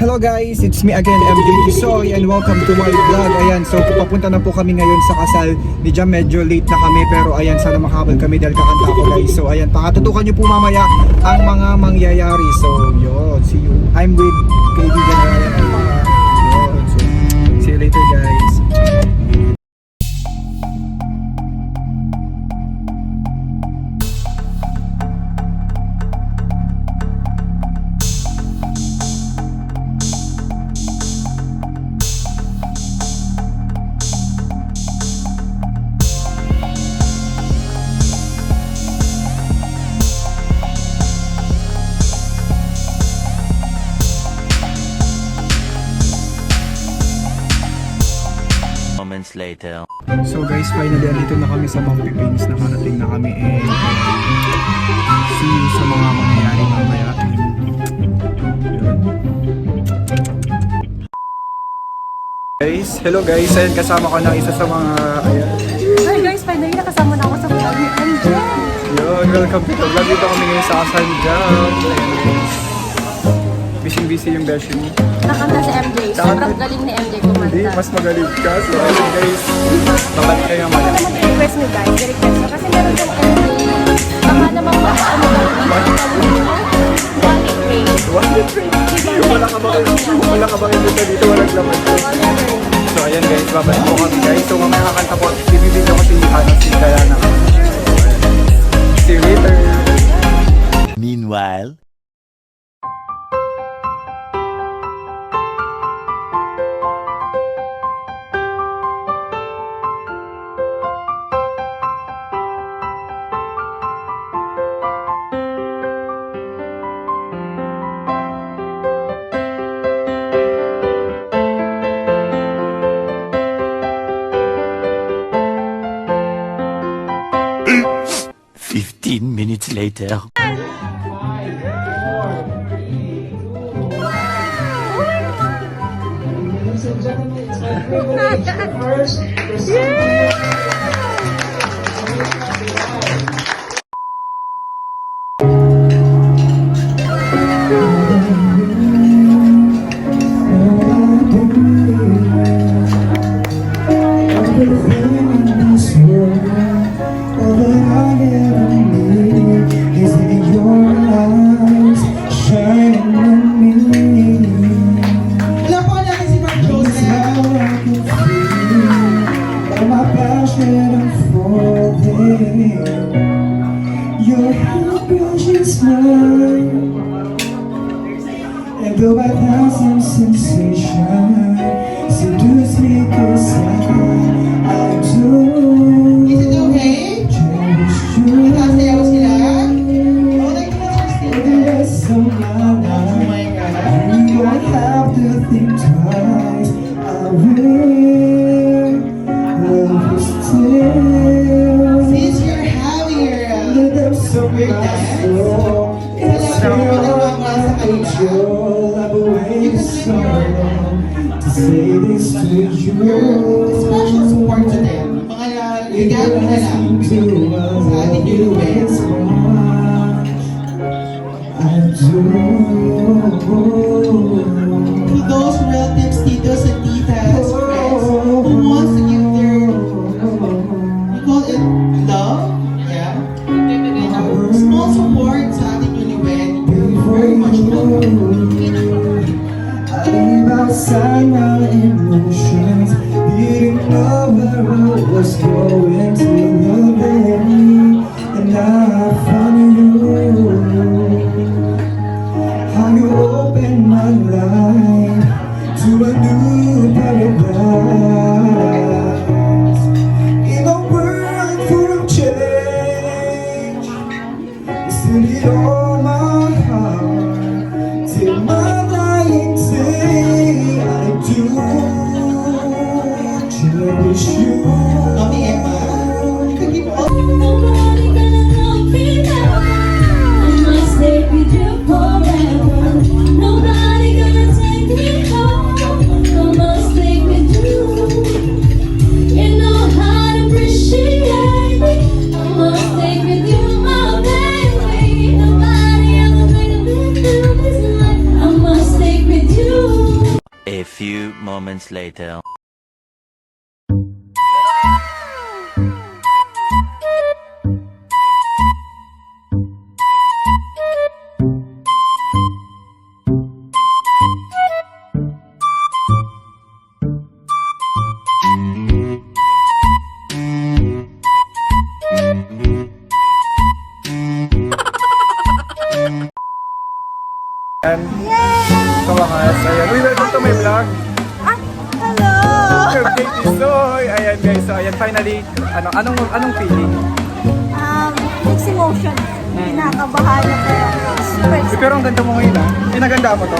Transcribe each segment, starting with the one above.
Hello guys, it's me again, MJ Isoy, and welcome to my vlog. Ayan, so papunta na po kami ngayon sa kasal ni Jam. Medyo late na kami, pero ayan, sana makabal kami dahil kakanta ko guys. So ayan, pakatutukan nyo po mamaya ang mga mangyayari. So yun, see you. I'm with kaibigan Ryan at mga yun. So see you later guys. Later. So guys, finally andito na kami sa Mount Pipins. Nakarating na kami and see you sa mga mangyayari mamaya. Guys, hello guys. Ayan, kasama ko na isa sa mga ayan. Hi guys, finally nakasama na ako sa vlog ni MJ. Yun, welcome to the vlog. Dito kami ngayon sa Kasal ni Jam. Busy yung beshi mo. Nakanta si MJ. Sobrang galing ni MJ kumanta. Hindi, mas magaling ka. So ayun guys, babalik kayo Ano mamaya. naman i-request mo guys? I-request mo kasi meron kang MJ. Baka naman ano Wala ka bang imbita dito, walang laman. So ayan guys, babalik po kami guys. So mamaya kakanta po, ibibigyan ko si Hana, si Diana. See you later. Meanwhile, minutes later. Your happy smile, and though by thousand sensation seduce me cause I do. Is it okay? Cherish you. Nakasayaw sila? Oh, nag-cherish The rest of my life, you don't have to think twice. I will love you still. Since you're having your So weird dance, it's wala your ka namang sa kanila. I've waited so long to say this to you. Special support to them. Mga regalo na lang sa ating newlyweds. I do. To those relatives, titos and titas, friends, who wants to give their, you call it love? Yeah. Small support sa ating newlywed. Very much love. I leave outside my emotions, didn't know where I was going to the day, and now I found you. How you opened my life to a new paradise. In a world full of change, you stood it on my heart till my dying day. I do cherish moments later. And sa wakas, ayan. Uy, welcome to my vlog. Hello! Birthday Tisoy! Ayan guys, so ayan finally, anong feeling? Mixed emotion. Kinakabahan na pero super Eh, pero ang ganda mo ngayon ah. Pinaganda mo to?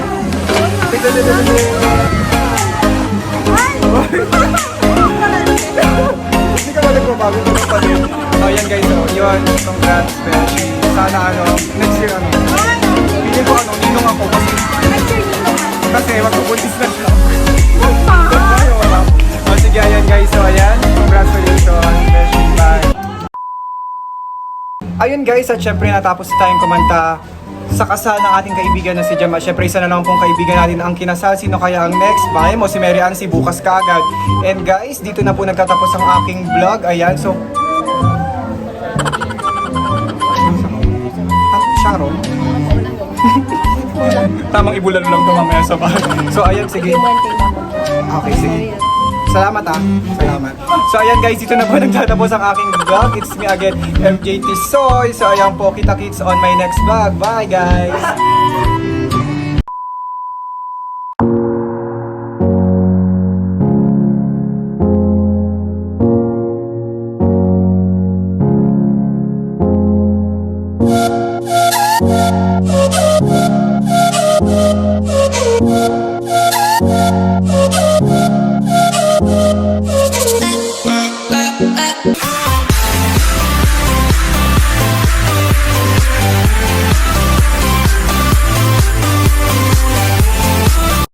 Ay! Hindi ka ba nagbabago ito pa din? Ayan guys, so yun, congrats, Beshi. Sana next year feeling ko ninong ako kasi magpupultis na siya. Ayun. O sige, ayan guys, so ayan, congratulations, Beshi, bye. Ayun guys, at syempre natapos tayong kumanta sa kasal ng ating kaibigan na si Jam. At syempre isa na lang pong kaibigan natin ang kinasal. Sino kaya ang next? Bahay mo, si Mary Ann, si bukas kaagad. And guys, dito na po nagtatapos ang aking vlog. Ayan, so Sharon? Tamang ibulan lang ito mamaya sa bahay. So ayan, sige. Okay, sige. Salamat Salamat. So ayan guys, dito na po nagtatapos ang aking vlog. It's me again, MJ Tisoy. So ayan po, kita-kits on my next vlog. Bye guys!